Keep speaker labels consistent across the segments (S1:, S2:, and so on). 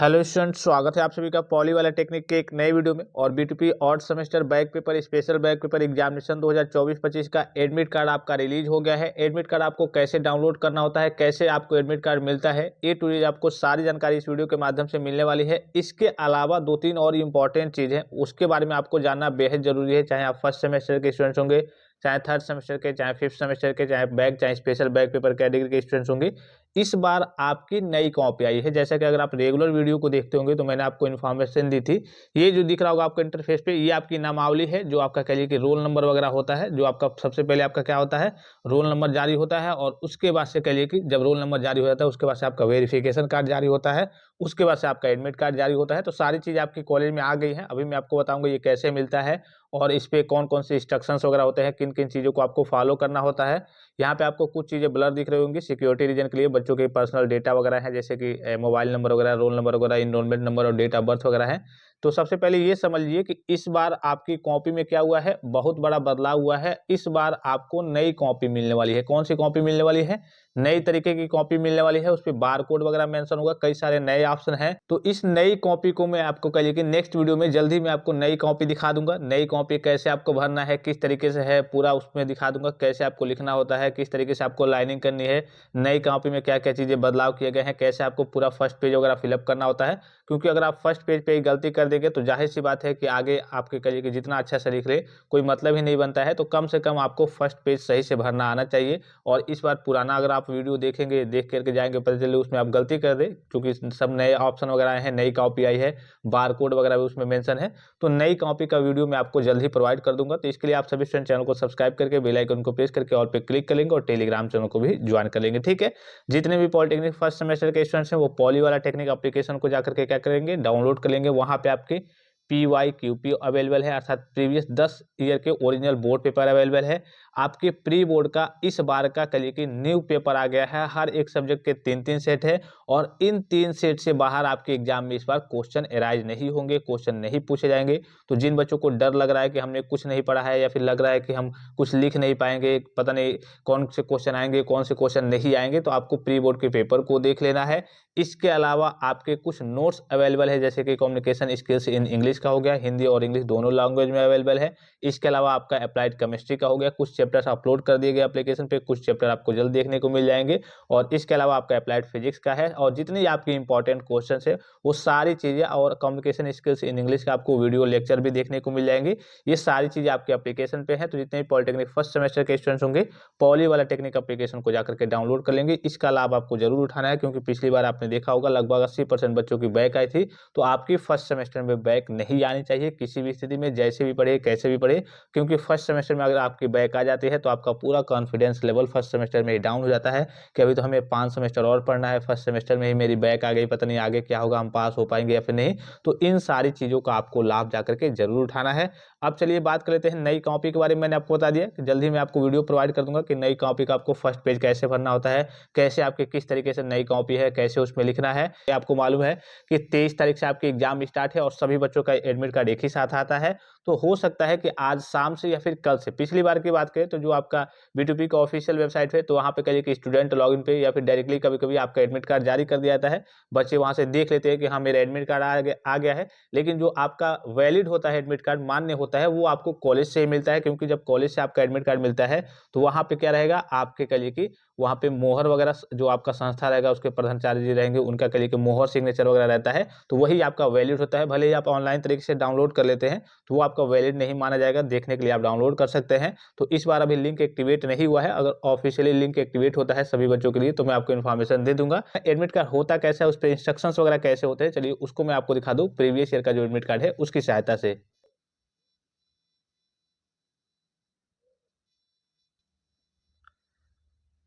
S1: Hello student, स्वागत है आप सभी का पॉली वाला टेक्निक के एक नए वीडियो में। और BTP odd semester back paper special back paper examination 2024-25 का एडमिट कार्ड आपका रिलीज हो गया है। एडमिट कार्ड आपको कैसे डाउनलोड करना होता है, कैसे आपको एडमिट कार्ड मिलता है, ए टू जेड आपको सारी जानकारी इस वीडियो के माध्यम से मिलने वाली है। इसके अलावा दो तीन और इंपॉर्टेंट चीज़ है, उसके बारे में आपको जानना बेहद जरूरी है। चाहे आप फर्स्ट सेमेस्टर के स्टूडेंट्स होंगे, चाहे थर्ड सेमेस्टर के, चाहे फिफ्थ सेमेस्टर के, चाहे बैक चाहे स्पेशल बैक पेपर कैटेगरी के स्टूडेंट्स होंगे। इस बार आपकी नई कॉपी आई है। जैसा कि अगर आप रेगुलर वीडियो को देखते होंगे तो मैंने आपको इन्फॉर्मेशन दी थी। ये जो दिख रहा होगा आपको इंटरफेस पे, ये आपकी नामावली है, जो आपका कह लीजिए कि रोल नंबर वगैरह होता है। जो आपका सबसे पहले आपका क्या होता है, रोल नंबर जारी होता है, और उसके बाद से कह लीजिए कि जब रोल नंबर जारी हो जाता है उसके बाद से आपका वेरिफिकेशन कार्ड जारी होता है, उसके बाद से आपका एडमिट कार्ड जारी होता है। तो सारी चीज़ आपकी कॉलेज में आ गई है। अभी मैं आपको बताऊंगा ये कैसे मिलता है और इस पे कौन कौन से इंस्ट्रक्शंस वगैरह होते हैं, किन किन चीज़ों को आपको फॉलो करना होता है। यहाँ पे आपको कुछ चीज़ें ब्लर दिख रही होंगी सिक्योरिटी रीजन के लिए। बच्चों के पर्सनल डेटा वगैरह है, जैसे कि मोबाइल नंबर वगैरह, रोल नंबर वगैरह, इनरोलमेंट नंबर और डेट ऑफ बर्थ वगैरह है। तो सबसे पहले ये समझ लीजिए कि इस बार आपकी कॉपी में क्या हुआ है, बहुत बड़ा बदलाव हुआ है। इस बार आपको नई कॉपी मिलने वाली है। कौन सी कॉपी मिलने वाली है? नई तरीके की कॉपी मिलने वाली है। उस पर बार कोड वगैरह मेंशन होगा, कई सारे नए ऑप्शन हैं। तो इस नई कॉपी को मैं आपको कह लीजिए कि नेक्स्ट वीडियो में जल्दी मैं आपको नई कॉपी दिखा दूंगा। नई कॉपी कैसे आपको भरना है, किस तरीके से है, पूरा उसमें दिखा दूंगा। कैसे आपको लिखना होता है, किस तरीके से आपको लाइनिंग करनी है, नई कॉपी में क्या क्या चीज़ें बदलाव किए गए हैं, कैसे आपको पूरा फर्स्ट पेज वगैरह फिलअप करना होता है। क्योंकि अगर आप फर्स्ट पेज पे ही गलती कर देंगे तो जाहिर सी बात है कि आगे आपके करिए कि जितना अच्छा से लिख ले कोई मतलब ही नहीं बनता है। तो कम से कम आपको फर्स्ट पेज सही से भरना आना चाहिए। और इस बार पुराना अगर आप वीडियो देखेंगे, देख करके जाएंगे, पता चले उसमें आप गलती कर दे, क्योंकि सब नए ऑप्शन वगैरह आए हैं, नई कॉपी आई है, बार कोड वगैरह भी उसमें मेंशन है। तो नई कॉपी का वीडियो मैं आपको जल्द ही प्रोवाइड कर दूंगा। तो इसके लिए आप सभी स्टूडेंट चैनल को सब्सक्राइब करके बेल आइकन को प्रेस करके ऑल पे क्लिक कर लेंगे और टेलीग्राम चैनल को भी ज्वाइन कर लेंगे, ठीक है। जितने भी पॉलिटेक्निक फर्स्ट सेमेस्टर के स्टूडेंट्स हैं वो पॉली वाला टेक्निक एप्लीकेशन को जाकर के क्या करेंगे, डाउनलोड कर लेंगे। वहाँ पे आपके PYQP अवेलेबल है, अर्थात प्रीवियस 10 ईयर के ओरिजिनल बोर्ड पेपर अवेलेबल है। आपके प्री बोर्ड का इस बार का कहिए कि न्यू पेपर आ गया है। हर एक सब्जेक्ट के 3-3 सेट है, और इन 3 सेट से बाहर आपके एग्जाम में इस बार क्वेश्चन एराइज नहीं होंगे, क्वेश्चन नहीं पूछे जाएंगे। तो जिन बच्चों को डर लग रहा है कि हमने कुछ नहीं पढ़ा है, या फिर लग रहा है कि हम कुछ लिख नहीं पाएंगे, पता नहीं कौन से क्वेश्चन आएंगे, कौन से क्वेश्चन नहीं आएंगे, तो आपको प्री बोर्ड के पेपर को देख लेना है। इसके अलावा आपके कुछ नोट्स अवेलेबल है, जैसे कि कम्युनिकेशन स्किल्स इन इंग्लिश का हो गया, हिंदी और इंग्लिश दोनों लैंग्वेज में अवेलेबल है। इसके अलावा आपका अप्लाइड केमिस्ट्री का हो गया, कुछ चैप्टर्स अपलोड कर दिए गए एप्लीकेशन पे, कुछ चैप्टर आपको जल्द देखने को मिल जाएंगे। और इसके अलावा आपका अप्लाइड फिजिक्स का है, और जितनी आपकी इंपॉर्टेंट क्वेश्चन है वो सारी चीज़ें, और कम्युनिकेशन स्किल्स इन इंग्लिश का आपको वीडियो लेक्चर भी देखने को मिल जाएंगे। ये सारी चीज़ें आपके एप्लीकेशन पे है। तो जितने भी पॉलिटेक्निक फर्स्ट सेमेस्टर के स्टूडेंट्स होंगे, पॉली वाला टेक्निक एप्लीकेशन को जाकर के डाउनलोड कर लेंगे। इसका लाभ आपको जरूर उठाना है, क्योंकि पिछली बार आपने देखा होगा लगभग 80% बच्चों की बैक आई थी। तो आपकी फर्स्ट सेमेस्टर में बैक नहीं आनी चाहिए किसी भी स्थिति में, जैसे भी पढ़े कैसे भी पढ़े। क्योंकि फर्स्ट सेमेस्टर में अगर आपकी बैक आ जाती है तो आपका पूरा कॉन्फिडेंस लेवल फर्स्ट सेमेस्टर में ही डाउन हो जाता है कि अभी तो हमें 5 सेमेस्टर और पढ़ना है, फर्स्ट सेमेस्टर में ही मेरी बैक आ गई, पता नहीं आगे क्या होगा, हम पास हो पाएंगे या फिर नहीं। तो इन सारी चीज़ों का आपको लाभ जाकर के जरूर उठाना है। अब चलिए बात कर लेते हैं नई कॉपी के बारे में। मैंने आपको बता दिया कि जल्दी मैं आपको वीडियो प्रोवाइड कर दूंगा कि नई कॉपी का आपको फर्स्ट पेज कैसे भरना होता है, कैसे आपके किस तरीके से नई कॉपी है, कैसे उसमें लिखना है। आपको मालूम है कि 23 तारीख से आपकी एग्जाम स्टार्ट है और सभी बच्चों का एडमिट कार्ड एक ही साथ आता है। तो हो सकता है कि आज शाम से या फिर कल से, पिछली बार की बात करें तो जो आपका B2P का ऑफिशियल वेबसाइट है, तो वहाँ पे कहिए कि स्टूडेंट लॉगिन पे या फिर डायरेक्टली कभी कभी आपका एडमिट कार्ड जारी कर दिया जाता है। बच्चे वहाँ से देख लेते हैं कि हाँ मेरा एडमिट कार्ड आ गया है। लेकिन जो आपका वैलिड होता है, एडमिट कार्ड मान्य होता है, वो आपको कॉलेज से ही मिलता है। क्योंकि जब कॉलेज से आपका एडमिट कार्ड मिलता है तो वहाँ पे क्या रहेगा, आपके कहिए कि वहाँ पे मोहर वगैरह, जो आपका संस्था रहेगा उसके प्रधानाचार्य जी रहेंगे, उनका कहिए कि मोहर सिग्नेचर वगैरह रहता है, तो वही आपका वैलिड होता है। भले ही आप ऑनलाइन तरीके से डाउनलोड कर लेते हैं तो वो आपका वैलिड नहीं माना जाएगा। देखने के लिए आप डाउनलोड कर सकते हैं। तो इस बार अभी लिंक एक्टिवेट नहीं हुआ है। अगर ऑफिशियली लिंक एक्टिवेट होता है सभी बच्चों के लिए तो मैं आपको इन्फॉर्मेशन दे दूंगा। एडमिट कार्ड होता कैसा है, उस पर इंस्ट्रक्शंस वगैरह कैसे होते हैं, चलिए उसको मैं आपको दिखा दूं प्रीवियस ईयर का जो एडमिट कार्ड है उसकी सहायता से।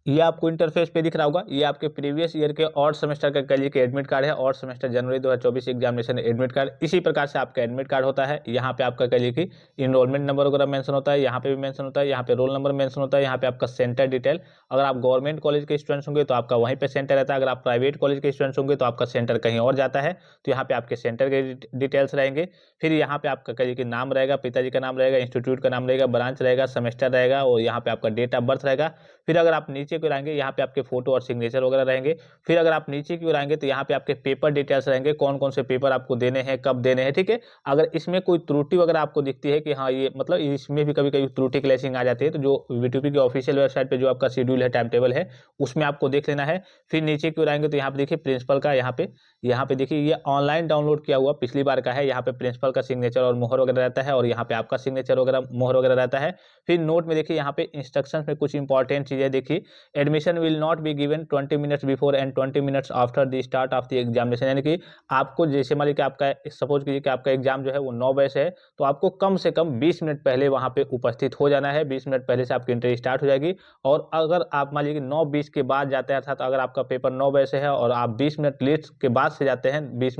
S1: ये आपको इंटरफेस पे दिख रहा होगा, ये आपके प्रीवियस ईयर के और सेमेस्टर का कहिए कि एडमिट कार्ड है, और सेमेस्टर जनवरी 2024 एग्जामिनेशन एडमिट कार्ड। इसी प्रकार से आपका एडमिट कार्ड होता है। यहाँ पे आपका कहिए कि इनरोलमेंट नंबर वगैरह मेंशन होता है, यहाँ पे भी मेंशन होता है, यहाँ पे रोल नंबर मेंशन होता है, यहाँ पे आपका सेंटर डिटेल। अगर आप गवर्नमेंट कॉलेज के स्टूडेंट्स होंगे तो आपका वहीं पे सेंटर रहता है। अगर आप प्राइवेट कॉलेज के स्टूडेंट्स होंगे तो आपका सेंटर कहीं और जाता है। तो यहाँ पे आपके सेंटर के डिटेल्स रहेंगे। फिर यहाँ पे आपका कहिए कि नाम रहेगा, पिताजी का नाम रहेगा, इंस्टीट्यूट का नाम रहेगा, ब्रांच रहेगा, सेमेस्टर रहेगा, और यहाँ पे आपका डेट ऑफ बर्थ रहेगा। फिर अगर आप नीचे नीचे की ओर आएंगे, यहाँ पे आपके फोटो और सिग्नेचर वगैरह रहेंगे। फिर अगर आप नीचे की ओर आएंगे तो यहाँ पे आपके पेपर डिटेल्स रहेंगे, कौन कौन से पेपर आपको देने हैं, कब देने हैं, ठीक है। अगर इसमें कोई त्रुटि वगैरह आपको दिखती है कि हाँ ये मतलब इसमें भी कभी कभी त्रुटि क्लैशिंग आ जाती है, तो जो V2P की ऑफिशियल वेबसाइट पे जो आपका शेड्यूल है, टाइम टेबल है, उसमें आपको देख लेना है। फिर नीचे की ओर आएंगे तो यहाँ पे देखिए प्रिंसिपल का, यहाँ पे देखिए ये ऑनलाइन डाउनलोड किया हुआ पिछली बार का है। यहाँ पे प्रिंसिपल का सिग्नेचर और मोहर वगैरह रहता है, और यहाँ पे आपका सिग्नेचर वगैरह मोहर वगैरह रहता है। फिर नोट में देखिए यहाँ पे इंस्ट्रक्शंस में कुछ इंपॉर्टेंट चीजें देखिए, admission will not be given 20 minutes before and 20 minutes after the start of the examination. यानी कि आपको जैसे मान लीजिए कि आपका सपोज कीजिए कि आपका एग्जाम जो है वो 9 बजे से है, तो आपको कम से कम 20 मिनट पहले वहां पे उपस्थित हो जाना है। 20 मिनट पहले से आपकी एंट्री स्टार्ट हो जाएगी। और अगर आप मान लीजिए कि 9:20 के बाद जाते हैं, अर्थात अगर आपका पेपर 9 बजे से है और आप 20 मिनट लेट के बाद से जाते हैं, 20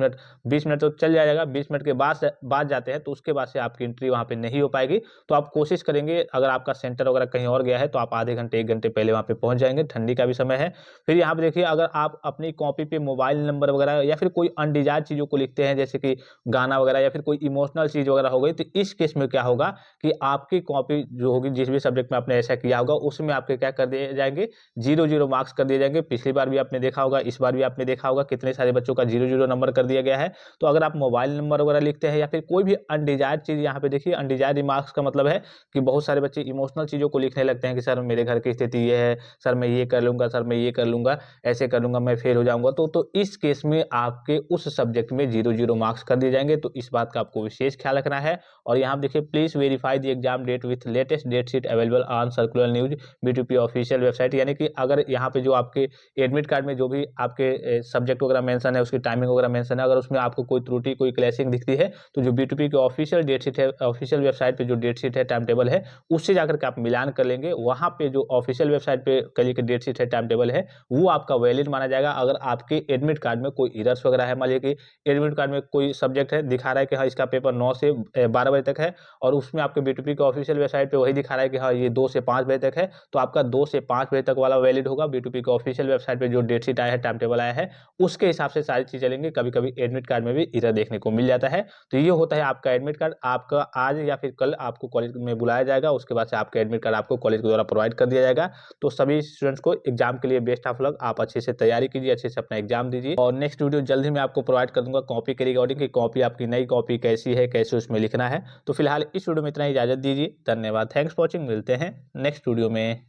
S1: मिनट तो चल जाएगा, 20 मिनट के बाद जाते हैं, तो उसके बाद से आपकी एंट्री वहां पे नहीं हो पाएगी। तो आप कोशिश करेंगे, अगर आपका सेंटर वगैरह कहीं और गया है तो आप आधे घंटे 1 घंटे पहले वहां पे पहुंच जाएंगे, ठंडी का भी समय है। फिर यहाँ पे देखिए, अगर आप अपनी कॉपी पे मोबाइल नंबर वगैरह या फिर कोई अनडिजायर्ड चीजों को लिखते हैं, जैसे कि गाना वगैरह या फिर कोई इमोशनल चीज वगैरह हो गई, तो इस केस में क्या होगा कि आपकी कॉपी जो होगी, जिस भी सब्जेक्ट में आपने ऐसा किया होगा, उसमें आपके क्या कर दिए जाएंगे, 0-0 मार्क्स कर दिए जाएंगे। पिछली बार भी आपने देखा होगा, इस बार भी आपने देखा होगा, कितने सारे बच्चों का 0-0 नंबर कर दिया गया है। तो अगर आप मोबाइल नंबर वगैरह लिखते हैं या फिर कोई भी अनडिजायर्ड चीज, यहाँ पे देखिए अनडिजायर्ड रिमार्क्स का मतलब है कि बहुत सारे बच्चे इमोशनल चीजों को लिखने लगते हैं कि सर मेरे घर की स्थिति ये है, सर मैं ये कर लूंगा, सर मैं ये कर लूंगा, ऐसे कर लूंगा, मैं फेल हो जाऊंगा। तो इस केस में आपके उस सब्जेक्ट में 0-0 मार्क्स कर दिए जाएंगे। तो इस बात का आपको विशेष ख्याल रखना है। और यहाँ देखिए, please verify the exam date with latest date sheet available on circular news V2P official website. यानी कि अगर यहाँ पे जो आपके एडमिट कार्ड में जो भी आपके सब्जेक्ट वगैरह मेंशन है, उसकी टाइमिंग वगैरह मेंशन है, अगर उसमें आपको कोई त्रुटि, कोई क्लैशिंग दिखती है, तो जो V2P की ऑफिशियल डेट शीट है, ऑफिशियल वेबसाइट पे जो डेट शीट है, टाइम टेबल है, उससे जाकर के आप मिलान कर लेंगे। वहां पे जो ऑफिशियल वेबसाइट पे कल की डेट शीट है, टाइम टेबल है, वो आपका वैलिड माना जाएगा। अगर आपके एडमिट कार्ड में कोई इरर्स वगैरह है, मान लीजिए कि एडमिट कार्ड में कोई सब्जेक्ट है, दिखा रहा है कि हाँ इसका पेपर 9 से 12 बजे तक है, और उसमें आपके V2P के ऑफिशियल वेबसाइट पे वही दिखा रहा है कि हाँ ये 2 से 5 बजे तक है, तो आपका 2 से 5 बजे तक वाला वैलिड होगा। V2P के ऑफिशियल वेबसाइट पे जो डेट शीट आया है, टाइम टेबल आया है, उसके हिसाब से सारी चीज चलेंगे। कभी कभी एडमिट कार्ड में भी इरर देखने को मिल जाता है। तो ये होता है आपका एडमिट कार्ड। आपका आज या फिर कल आपको कॉलेज में बुलाया जाएगा, उसके बाद से आपका एडमिट कार्ड आपको कॉलेज के द्वारा प्रोवाइड कर दिया जाएगा। तो सभी स्टूडेंट्स को एग्जाम के लिए बेस्ट ऑफ लक। आप अच्छे से तैयारी कीजिए, अच्छे से अपना एग्जाम दीजिए, और नेक्स्ट वीडियो जल्द ही मैं आपको प्रोवाइड कर दूंगा कॉपी के रिगार्डिंग की कॉपी, आपकी नई कॉपी कैसी है, कैसे उसमें लिखना है। तो फिलहाल इस वीडियो में इतना ही, इजाजत दीजिए। धन्यवाद, थैंक्स फॉर वॉचिंग। मिलते हैं नेक्स्ट वीडियो में।